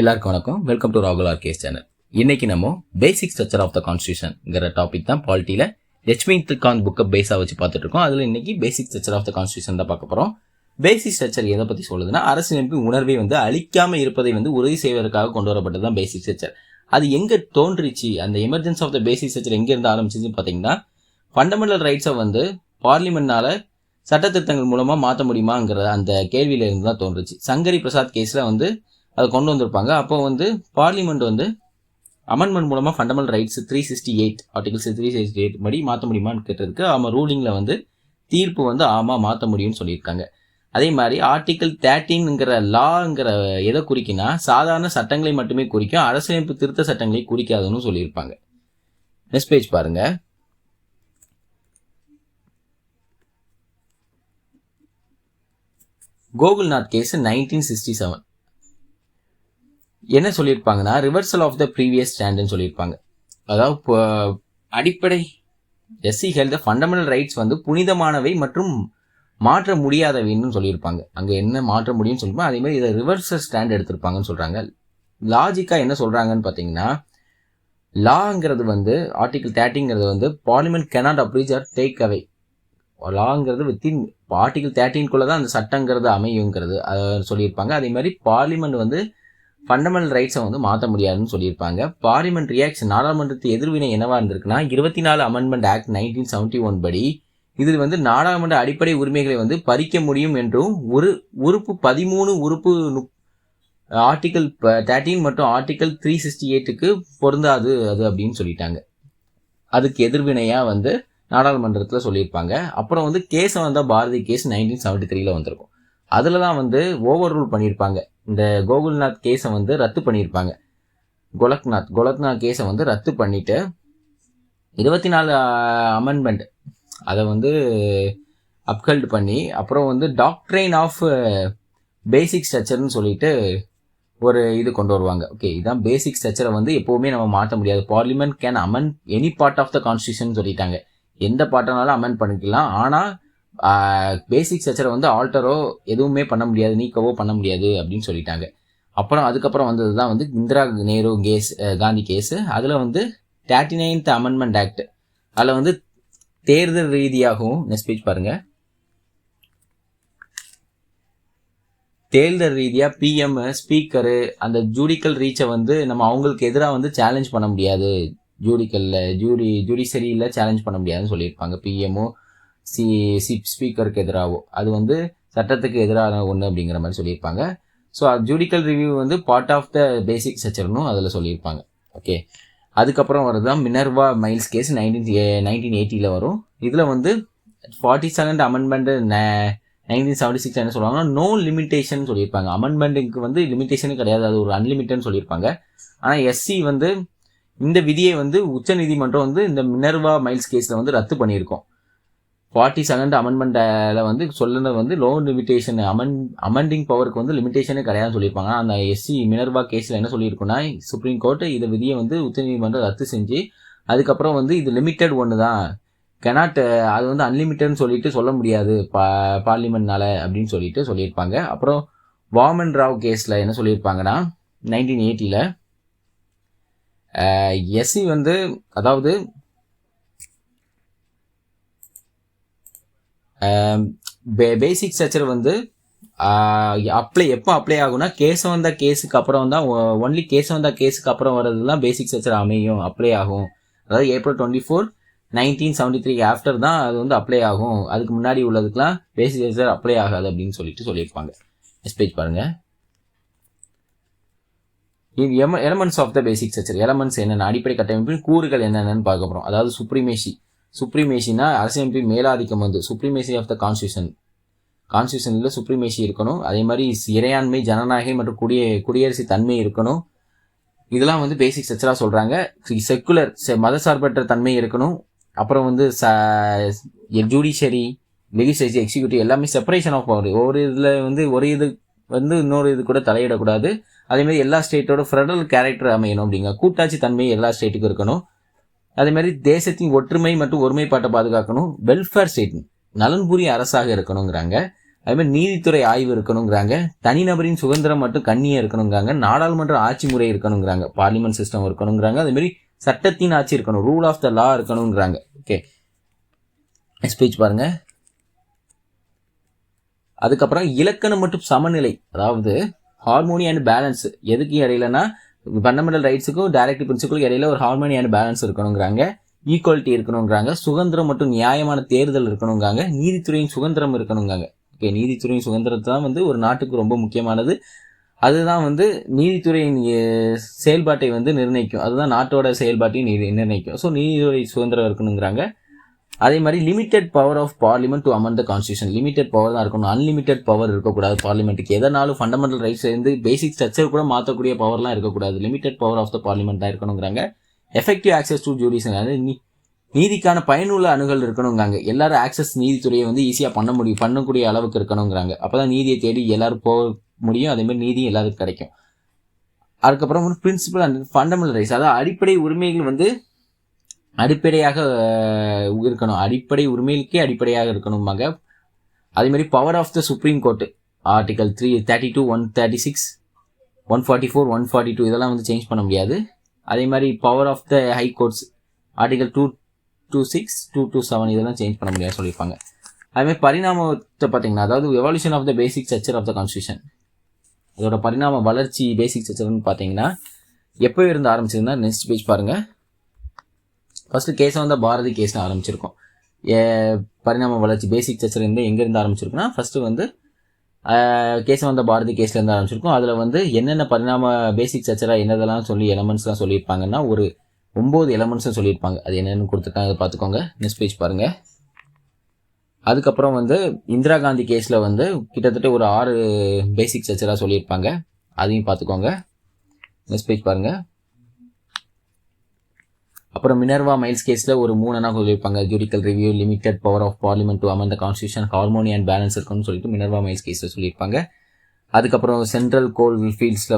எல்லாருக்கும் வணக்கம். Welcome to ராகுல் ஆர்கேஸ் சேனல். இன்னைக்கு நம்ம பேசிக் ஸ்ட்ரக்சர் ஆஃப் த கான்ஸ்டியூஷன்ங்கிற டாபிக் தான் பாலிட்டியில லட்சுமி காந்த் புக்கை பேஸா வச்சு பார்த்துட்டு இருக்கோம். அதுல இன்னைக்கு basic structure of the constitution தான் பார்க்க போறோம். பேசிக் ஸ்ட்ரக்சர் எதை பத்தி சொல்லுதுன்னா, அரசியலமைப்பு உணர்வை அழிக்காம இருப்பதை உறுதி செய்வதற்காக கொண்டு வரப்பட்டது தான் பேசிக் ஸ்ட்ரக்சர். அது எங்க தோன்றிச்சு, அந்த emergence of the basic structure எங்க இருந்து ஆரம்பிச்சுன்னு பாத்தீங்கன்னா, ஃபண்டமெண்டல் ரைட்ஸை பார்லிமெண்ட்னால சட்ட திருத்தங்கள் மூலமா மாற்ற முடியுமாங்கிற அந்த கேள்வியில இருந்து தான் தோன்றுச்சு. சங்கரி பிரசாத் கேஸ்ல அதை கொண்டு வந்திருப்பாங்க. அப்போ பார்லிமெண்ட் அமெண்ட்மெண்ட் மூலமா ஃபண்டமெண்டல் ரைட்ஸ் 368 ஆர்டிகல்ஸ் 368 படி மாற்ற முடியுமான்னு கேட்டதுக்கு அவன் ரூலிங்ல தீர்ப்பு ஆமா மாற்ற முடியும்னு சொல்லியிருக்காங்க. அதே மாதிரி ஆர்டிகல் 13ங்கிற லாங்கிற எதை குறிக்கினா சாதாரண சட்டங்களை மட்டுமே குறிக்கும், அரசியலமைப்பு திருத்த சட்டங்களை குறிக்காதுன்னு சொல்லியிருப்பாங்க. நெக்ஸ்ட் பேஜ் பாருங்க. கோகுல்நாத் கேஸ் 1967 என்ன சொல்லியிருப்பாங்கன்னா, ரிவர்சல் ஆஃப் த ப்ரீவியஸ் ஸ்டாண்ட்னு சொல்லியிருப்பாங்க. அதாவது அடிப்படை எஸ்சி ஹெல்த் ஃபண்டமெண்டல் ரைட்ஸ் புனிதமானவை மற்றும் மாற்ற முடியாதவைன்னு சொல்லியிருப்பாங்க. அங்கே என்ன மாற்ற முடியும்னு சொல்லியிருப்பாங்க. அதே மாதிரி இதை ரிவர்சல் ஸ்டாண்ட் எடுத்திருப்பாங்கன்னு சொல்கிறாங்க. லாஜிக்காக என்ன சொல்கிறாங்கன்னு பார்த்தீங்கன்னா, லாங்கிறது ஆர்டிகல் 30ங்கிறது parliament cannot abridge or take away. லாங்கிறது வித்தின் ஆர்டிகல் 13க்குள்ளே தான் அந்த சட்டங்கிறது அமையுங்கிறது அதை சொல்லியிருப்பாங்க. அதே மாதிரி பார்லிமெண்ட் ஃபண்டமெண்டல் ரைட்ஸை மாற்ற முடியாதுன்னு சொல்லியிருப்பாங்க. பார்லிமெண்ட் ரியாக்ஷன், நாடாளுமன்றத்து எதிர்வினை என்னவா இருந்திருக்குன்னா, 24 அமெண்ட்மெண்ட் ஆக்ட் 1971 படி இதில் நாடாளுமன்ற அடிப்படை உரிமைகளை பறிக்க முடியும் என்றும் உறுப்பு 13 உறுப்பு ஆர்டிகல் 13 மற்றும் ஆர்டிகல் 368க்கு பொருந்தாது அது அப்படின்னு சொல்லிட்டாங்க. அதுக்கு எதிர்வினையா நாடாளுமன்றத்தில் சொல்லியிருப்பாங்க. அப்புறம் கேஸை பாரதி கேஸ் 1973 வந்திருக்கும். அதில் தான் ஓவர் ரூல் பண்ணியிருப்பாங்க. இந்த கோகுல்நாத் கேஸை ரத்து பண்ணியிருப்பாங்க. கோலக்நாத் கேஸை ரத்து பண்ணிட்டு 24 அமெண்ட்மெண்ட் அதை அப்ஹல்ட் பண்ணி அப்புறம் டாக்ட்ரைன் ஆஃப் பேசிக் ஸ்ட்ரக்சர்னு சொல்லிட்டு ஒரு இது கொண்டு வருவாங்க. ஓகே, இதுதான் பேசிக் ஸ்ட்ரக்சரை எப்போவுமே நம்ம மாற்ற முடியாது. Parliament can amend any part of the constitution சொல்லிட்டாங்க. எந்த பார்ட்டனாலும் அமெண்ட் பண்ணிக்கலாம். ஆனால் பேசிக் ஸ்ட்ரக்சரை ஆல்டரோ எதுவுமே பண்ண முடியாது, நீக்கவோ பண்ண முடியாது அப்படின்னு சொல்லிட்டாங்க. அப்புறம் அதுக்கப்புறம் வந்தது தான் இந்திரா நேரு காந்தி கேஸு. அதில் 39th அமெண்ட்மெண்ட் ஆக்ட் அதில் தேர்தல் ரீதியாகவும், நெக்ஸ்ட் பேஜ் பாருங்க, தேர்தல் ரீதியாக பிஎம் ஸ்பீக்கரு அந்த ஜூடிக்கல் ரீச்சை நம்ம அவங்களுக்கு எதிராக சேலஞ்ச் பண்ண முடியாது, ஜுடிஷரியில் சேலஞ்ச் பண்ண முடியாதுன்னு சொல்லியிருப்பாங்க. பிஎம்ஓ ஸ்பீக்கருக்கு எதிராகவோ அது சட்டத்துக்கு எதிரான ஒன்று அப்படிங்கிற மாதிரி சொல்லியிருப்பாங்க. So judicial review part of the basic ஸ்ட்ரக்சர்னும் அதில் சொல்லியிருப்பாங்க. ஓகே, அதுக்கப்புறம் வரதுதான் மினர்வா மைல்ஸ் கேஸ் 1980 வரும். இதில் 42nd அமெண்ட்மெண்ட் 1976 என்ன சொல்லுவாங்கன்னா, நோ லிமிட்டேஷன் சொல்லியிருப்பாங்க. அமெண்ட்மெண்ட்டுக்கு லிமிட்டேஷனே கிடையாது, அது ஒரு அன்லிமிட்டட்னு சொல்லியிருப்பாங்க. ஆனால் எஸ்சி இந்த விதியை உச்ச நீதிமன்றம் இந்த மினர்வா மைல்ஸ் கேஸில் ரத்து பண்ணியிருக்கோம். 42nd அமெண்ட்மெண்ட்டில் சொல்லுறது லோ லிமிட்டேஷன், அமெண்டிங் பவருக்கு லிமிட்டேஷனே கிடையாதுன்னு சொல்லியிருப்பாங்க. அந்த எஸ்சி மினர்வா கேஸில் என்ன சொல்லியிருக்குன்னா, சுப்ரீம் கோர்ட் இந்த விதியை உச்சநீதிமன்றம் ரத்து செஞ்சு அதுக்கப்புறம் இது லிமிட்டட் ஒன்று தான், கெனாட் அது அன்லிமிட்டட்னு சொல்லிட்டு சொல்ல முடியாது பார்லிமெண்ட்னால அப்படின்னு சொல்லியிருப்பாங்க. அப்புறம் வாமன் ராவ் கேஸில் என்ன சொல்லியிருப்பாங்கன்னா, 1980 எஸ்சி அதாவது பேசிக் ஸ்ட்ரக்சர் எப்போ அப்ளை ஆகும்னா, கேஸுக்கு அப்புறம் தான், ஒன்லி கேஸுக்கு அப்புறம் வர்றது தான் பேசிக் ஸ்ட்ரக்சர் அமையும், அப்ளை ஆகும். அதாவது April 24, 1973 ஆஃப்டர் தான் அது அப்ளை ஆகும். அதுக்கு முன்னாடி உள்ளதுக்கெல்லாம் பேசிக் ஸ்ட்ரக்சர் அப்ளை ஆகாது அப்படின்னு சொல்லியிருப்பாங்க. நெக்ஸ்ட் பேஜ் பாருங்க. Elements of the basic structure, elements என்னென்ன, அடிப்படை கட்டமைப்பின் கூறுகள் என்னென்னு பார்க்க போகிறோம். அதாவது சுப்ரீமேசினா அரசியலமைப்பு மேலாதிக்கம் சுப்ரீமேசி ஆஃப் த கான்ஸ்டியூஷனில் சுப்ரீமேசி இருக்கணும். அதே மாதிரி இறையாண்மை, ஜனநாயகம் மற்றும் குடியரசு தன்மை இருக்கணும். இதெல்லாம் பேசிக் ஸ்ட்ரக்சராக சொல்கிறாங்க. செக்குலர் மதசார்பற்ற தன்மை இருக்கணும். அப்புறம் ஜுடிஷரி, லெஜிஸ்லேட்டிவ், எக்ஸிக்யூட்டிவ் எல்லாமே செப்பரேஷன் ஆஃப் பவர். ஒரு இதில் ஒரு இது இன்னொரு இது கூட தலையிடக்கூடாது. அதேமாதிரி எல்லா ஸ்டேட்டோட ஃபெடரல் கேரக்டர் அமையணும் அப்படிங்க. கூட்டாட்சி தன்மை எல்லா ஸ்டேட்டுக்கும் இருக்கணும். அதே மாதிரி தேசத்தின் ஒற்றுமை மற்றும் ஒருமைப்பாட்டை பாதுகாக்கணும். வெல்ஃபேர் ஸ்டேட், நலன்புரி அரசாக இருக்கணுங்கிறாங்க. அதே மாதிரி நீதித்துறை ஆய்வு இருக்கணுங்கிறாங்க. தனிநபரின் சுதந்திரம் மட்டும் கண்ணியம் இருக்கணுங்கிறாங்க. நாடாளுமன்ற ஆட்சி முறை இருக்கணுங்கிறாங்க. Parliament system இருக்கணுங்கிறாங்க. அதே மாதிரி சட்டத்தின் ஆட்சி இருக்கணும், ரூல் ஆஃப் த லா இருக்கணுங்கிறாங்க. ஓகே, ஸ்பீச் பாருங்க. அதுக்கப்புறம் இலக்கணம் மற்றும் சமநிலை, அதாவது ஹார்மோனி அண்ட் பேலன்ஸ். எதுக்கு இடையிலனா ஃபண்டமெண்டல் ரைட்ஸுக்கும் டைரக்டிவ் பிரின்சிபலுக்கும் இடையில ஒரு ஹார்மோனி அண்ட் பேலன்ஸ் இருக்கணுங்கிறாங்க. ஈக்குவாலிட்டி இருக்கணுங்கிறாங்க. சுதந்திரம் மற்றும் நியாயமான தேர்தல் இருக்கணுங்கிறாங்க. நீதித்துறையின் சுதந்திரம் இருக்கணுங்கிறாங்க. ஓகே, நீதித்துறையின் சுதந்திரத்தை தான் ஒரு நாட்டுக்கு ரொம்ப முக்கியமானது. அதுதான் நீதித்துறையின் செயல்பாட்டை நிர்ணயிக்கும். அதுதான் நாட்டோட செயல்பாட்டையும் நிர்ணயிக்கும். ஸோ நீதித்துறை சுதந்திரம் இருக்கணுங்கிறாங்க. அதே மாதிரி limited power of parliament to amend the constitution. Limited power தான் இருக்கணும், அன்லிமிடெட் பவர் இருக்கக்கூடாது பார்லிமெண்ட்டுக்கு. எதனாலும் ஃபண்டமெண்டல் ரைட்ஸ் பேசிக் ஸ்ட்ரக்சர் கூட மாற்றக்கூடிய பவர்லாம் இருக்கக்கூடாது. Limited power of the parliament தான் இருக்கணுங்கிறாங்க. எஃபெக்டிவ் ஆக்சஸ் டு ஜுடிஷியல், அதாவது நீதிக்கான பயனுள்ள அணுகல் இருக்கணுங்கிறாங்க. எல்லாரும் ஆக்சஸ் நீதித்துறையை ஈஸியாக பண்ணக்கூடிய அளவுக்கு இருக்கணுங்கிறாங்க. அப்போதான் நீதியை தேடி எல்லாரும் போக முடியும். அதே மாதிரி நீதி எல்லாருக்கும் கிடைக்கும். அதுக்கப்புறம் பிரின்சிபல் அண்ட் ஃபண்டமெண்டல் ரைட்ஸ், அதாவது அடிப்படை உரிமைகள் அடிப்படையாக இருக்கணும். அடிப்படை உரிமைகளுக்கே அடிப்படையாக இருக்கணும்பாங்க. அதே மாதிரி power of the supreme court article 332, 136, 144, 142 இதெல்லாம் சேஞ்ச் பண்ண முடியாது. அதே மாதிரி power of the high courts article 226, 227 இதெல்லாம் சேஞ்ச் பண்ண முடியாது சொல்லியிருப்பாங்க. அதுமாதிரி பரிணாமத்தை பார்த்தீங்கன்னா, அதாவது evolution of the basic structure of the constitution, அதோட பரிணாம வளர்ச்சி பேசிக் ஸ்ட்ரக்சர்னு பார்த்தீங்கன்னா எப்போ இருந்து ஆரம்பிச்சதுன்னா, நெக்ஸ்ட் பேஜ் பாருங்கள். ஃபஸ்ட்டு கேசவந்த பாரதி கேஸில் ஆரம்பிச்சிருக்கோம். பரிணாம வளர்ச்சி பேசிக் ஸ்ட்ரக்சர் எங்கேருந்து ஆரம்பிச்சிருக்குன்னா, ஃபஸ்ட்டு கேசவந்த பாரதி கேஸ்லேருந்து ஆரம்பிச்சிருக்கோம். அதில் என்னென்ன பரிணாம பேசிக் ஸ்ட்ரக்சராக என்னதெல்லாம் எலமெண்ட்ஸ்லாம் சொல்லியிருப்பாங்கன்னா, ஒரு 9 எலமெண்ட்ஸும் சொல்லியிருப்பாங்க. அது என்னென்னு கொடுத்துருக்காங்க, அதை பார்த்துக்கோங்க. நெக்ஸ்ட் பேஜ் பாருங்கள். அதுக்கப்புறம் இந்திரா காந்தி கேஸில் கிட்டத்தட்ட ஒரு 6 பேசிக் ஸ்ட்ரக்சராக சொல்லியிருப்பாங்க. அதையும் பார்த்துக்கோங்க. நெக்ஸ்ட் பேஜ் பாருங்கள். அப்புறம் மினர்வா மைல்ஸ் கேஸில் ஒரு 3 சொல்லியிருப்பாங்க. Judicial review, limited power of parliament to amend the constitution, harmony and balance இருக்குன்னு சொல்லிட்டு மினர்வா மைல்ஸ் கேஸில் சொல்லியிருப்பாங்க. அதுக்கப்புறம் சென்ட்ரல் கோல் ஃபீல்ட்ஸில்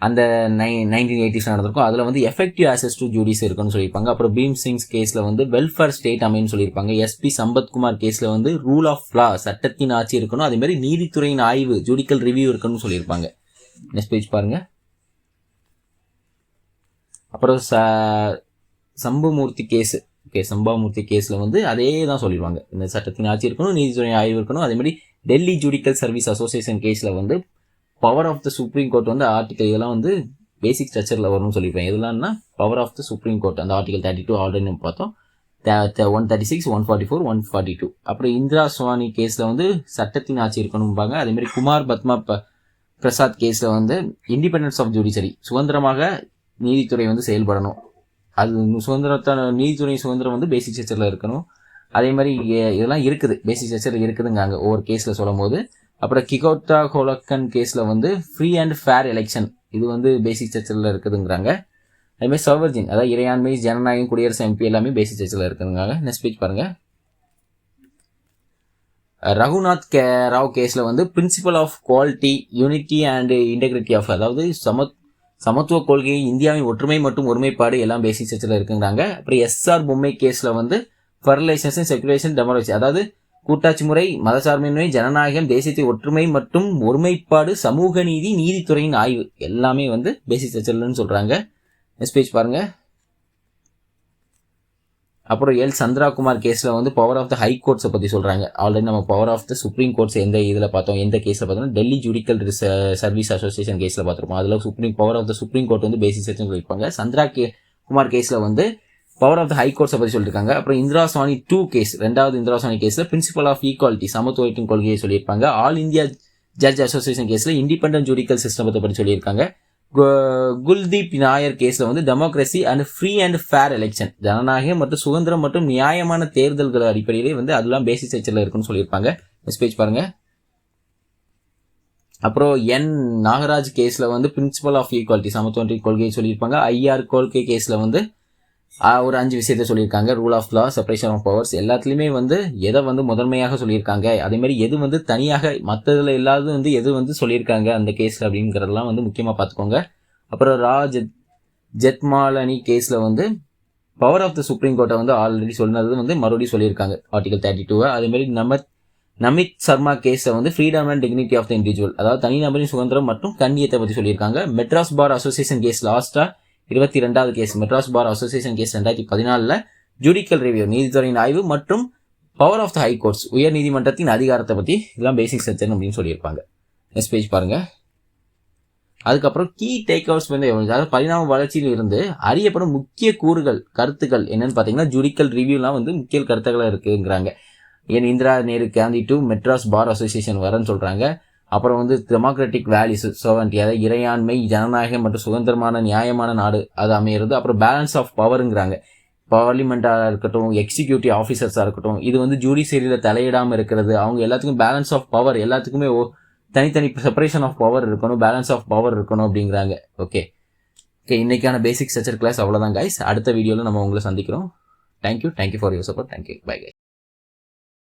அந்த 1980s நடந்திருக்கும். அதில் எஃபெக்டிவ் ஆக்சஸ் டு ஜுடிஸ் இருக்குன்னு சொல்லியிருப்பாங்க. அப்புறம் பீம் சிங்ஸ் கேஸில் வெல்ஃபேர் ஸ்டேட் அமைன்னு சொல்லியிருப்பாங்க. எஸ்பி சம்பத்குமார் கேஸில் ரூல் ஆஃப் லா, சட்டத்தின் ஆட்சி இருக்கணும். அதே மாதிரி நீதித்துறையின் ஆய்வு, ஜுடிக்கல் ரிவ்யூ இருக்குன்னு சொல்லியிருப்பாங்க. நெக்ஸ்ட் பேஜ் பாருங்க. அப்புறம் சம்பமூர்த்தி கேஸ், ஓகே, சம்பாமூர்த்தி கேஸில் அதே தான் சொல்லிடுவாங்க. இந்த சட்டத்தின் ஆட்சி இருக்கணும், நீதித்துறை ஆய்வு இருக்கணும். அதே மாதிரி டெல்லி ஜுடிக்கல் சர்வீஸ் அசோசியேஷன் கேஸில் power of the supreme court article இதெல்லாம் பேசிக் ஸ்ட்ரக்சரில் வரும்னு சொல்லியிருப்பேன். எதுலாம்னா power of the supreme Court அந்த ஆர்டிகல் 32 ஆல்ரெடி நம்ம பார்த்தோம். 136, 144, 142. அப்புறம் இந்திரா சுவானி கேஸில் சட்டத்தின் ஆட்சி இருக்கணும்பாங்க. அதே மாதிரி குமார் பத்மா பிரசாத் கேஸில் இண்டிபெண்டன்ஸ் ஆஃப் ஜுடிஷரி, சுதந்திரமாக நீதித்துறை செயல்படணும். அது நீதித்துறை சுதந்திரம் பேசிக் ஸ்ட்ரக்சரில் இருக்கணும். அதே மாதிரி இதெல்லாம் இருக்குது, பேசிக் ஸ்ட்ரக்சரில் இருக்குதுங்க அங்கே ஒவ்வொரு கேஸில் சொல்லும் போது. அப்புறம் கிகோட்டா ஹோலக்கன் கேஸில் ஃப்ரீ அண்ட் ஃபேர் எலெக்ஷன், இது பேசிக் ஸ்ட்ரக்சரில் இருக்குதுங்கிறாங்க. அதேமாதிரி சர்வர்ஜின், அதாவது இறையாண்மை, ஜனநாயகம், குடியரசு எம்பி எல்லாமே பேசிக் ஸ்ட்ரக்சரில் இருக்குதுங்கிறாங்க. நெக்ஸ்ட் பேஜ் பாருங்கள். ரகுநாத் ராவ் கேஸில் principle of quality, unity and integrity of, அதாவது சமத்துவ கொள்கை, இந்தியாவின் ஒற்றுமை மற்றும் ஒருமைப்பாடு எல்லாம் பேசிக் ஸ்ட்ரக்சரில் இருக்குங்கிறாங்க. அப்புறம் எஸ்ஆர் பொம்மை கேஸில் ஃபெர்லைசேஷன், செகுலேஷன், டெமோக்ரஸி, அதாவது கூட்டாட்சி முறை, மதசார்பின்மை, ஜனநாயகம், தேசியத்தின் ஒற்றுமை மற்றும் ஒருமைப்பாடு, சமூக நீதி, நீதித்துறையின் ஆய்வு எல்லாமே பேசிக் ஸ்ட்ரக்சர்லன்னு சொல்கிறாங்க. நெக்ஸ்ட் பேஜ் பாருங்க. அப்புறம் எல் சந்திராகுமார் கேஸில் பவர் ஆஃப் த ஹை கோர்ட்ஸை பற்றி சொல்கிறாங்க. ஆல்ரெடி நம்ம power of the supreme courts எந்த இதில் பார்த்தோம், எந்த கேஸில் பார்த்தோம்னா டெல்லி ஜுடிக்கல் சர்வீஸ் அசோசியேஷன் கேஸில் பார்த்துருப்போம். அதில் power of the supreme court basic structure சொல்லியிருப்பாங்க. குமார் கேஸில் பவர் ஆஃப் த ஹை கோர்ட்ஸை பற்றி சொல்லியிருக்காங்க. அப்புறம் இந்திரா சுவானி 2 கேஸ், 2வது இந்திரா சுவானி கேஸில் பிரின்சிபல் ஆஃப் ஈக்குவாலிட்டி, சமத்துவத்தின் கொள்கையை சொல்லியிருப்பாங்க. ஆல் இந்தியா ஜட்ஜ் அசோசியேஷன் கேஸில் இண்டிபெண்டன்ட் ஜுடிக்கல் சிஸ்டத்தை பற்றி சொல்லியிருக்காங்க. குல்தீப் நாயர் கேஸில் democracy and free and fair election, ஜனநாயகம் மற்றும் சுதந்திரம் மற்றும் நியாயமான தேர்தல்கள் அடிப்படையிலே அதெல்லாம் பேசிக் ஸ்ட்ரக்சரில் இருக்குன்னு சொல்லியிருப்பாங்க. நெக்ஸ்ட் பேஜ் பாருங்க. அப்புறம் என் நாகராஜ் கேஸில் பிரின்சிபல் ஆஃப் ஈக்குவாலிட்டி, சமத்துவத்தின் கொள்கையை சொல்லியிருப்பாங்க. ஐஆர் கோல்கே கேஸில் ஒரு 5 விஷயத்தை சொல்லியிருக்காங்க. Rule of law, separation of powers, எல்லாத்துலேயுமே எதை முதன்மையாக சொல்லியிருக்காங்க, அதேமாதிரி எது தனியாக மற்றதில் இல்லாத எது சொல்லியிருக்காங்க அந்த கேஸில் அப்படிங்கிறதெல்லாம் முக்கியமாக பார்த்துக்கோங்க. அப்புறம் ஜெத்மாலனி கேஸில் பவர் ஆஃப் த சுப்ரீம் கோர்ட்டை ஆல்ரெடி சொன்னது மறுபடியும் சொல்லியிருக்காங்க ஆர்டிகல் 32. அதேமாதிரி நமித் சர்மா கேஸை வந்து freedom and dignity of the individual, அதாவது தனிநபரின் சுதந்திரம் மற்றும் கண்ணியத்தை பற்றி சொல்லியிருக்காங்க. மெட்ராஸ் பார் அசோசியேஷன் கேஸ் லாஸ்ட்டாக 22வது case, Madras bar association case 2014 judicial review, நீதித்துறையின் ஆய்வு மற்றும் power of the high Courts, உயர் நீதிமன்றத்தின் அதிகாரத்தை பற்றி இதெல்லாம் பேசிக் செக்ஷன் அப்படின்னு சொல்லியிருப்பாங்க. நெக்ஸ்ட் பேஜ் பாருங்க. அதுக்கப்புறம் கீ டேக் அவுட்ஸ் வந்து அதாவது பரிணாம வளர்ச்சியில் இருந்து அறியப்படும் முக்கிய கூறுகள் கருத்துக்கள் என்னன்னு பார்த்தீங்கன்னா ஜுடிக்கல் ரிவ்யூலாம் வந்து முக்கிய கருத்துக்களை இருக்குங்கிறாங்க. ஏன் Indira Nehru Gandhi to Madras bar association வரன்னு சொல்றாங்க. அப்புறம் வந்து டெமோக்ராட்டிக் வேல்யூஸ் சோவன்டி, அதாவது இறையாண்மை, ஜனநாயகம் மற்றும் சுதந்திரமான நியாயமான நாடு அது அமையிறது. அப்புறம் பேலன்ஸ் ஆஃப் பவருங்கிறாங்க. பார்லிமெண்ட்டாக இருக்கட்டும், எக்ஸிக்யூட்டிவ் ஆஃபீஸர்ஸாக இருக்கட்டும், இது வந்து ஜுடிஷியரியில் தலையிடாமல் இருக்கிறது. அவங்க எல்லாத்துக்கும் பேலன்ஸ் ஆஃப் பவர், எல்லாத்துக்குமே தனித்தனி செப்பரேஷன் ஆஃப் பவர் இருக்கணும், பேலன்ஸ் ஆஃப் பவர் இருக்கணும் அப்படிங்கிறாங்க. ஓகே, இன்னைக்கான பேசிக் ஸ்ட்ரக்சர் கிளாஸ் அவ்வளோதான் கைஸ். அடுத்த வீடியோவில் நம்ம உங்களை சந்திக்கிறோம். Thank you for your support. Thank you, bye guys.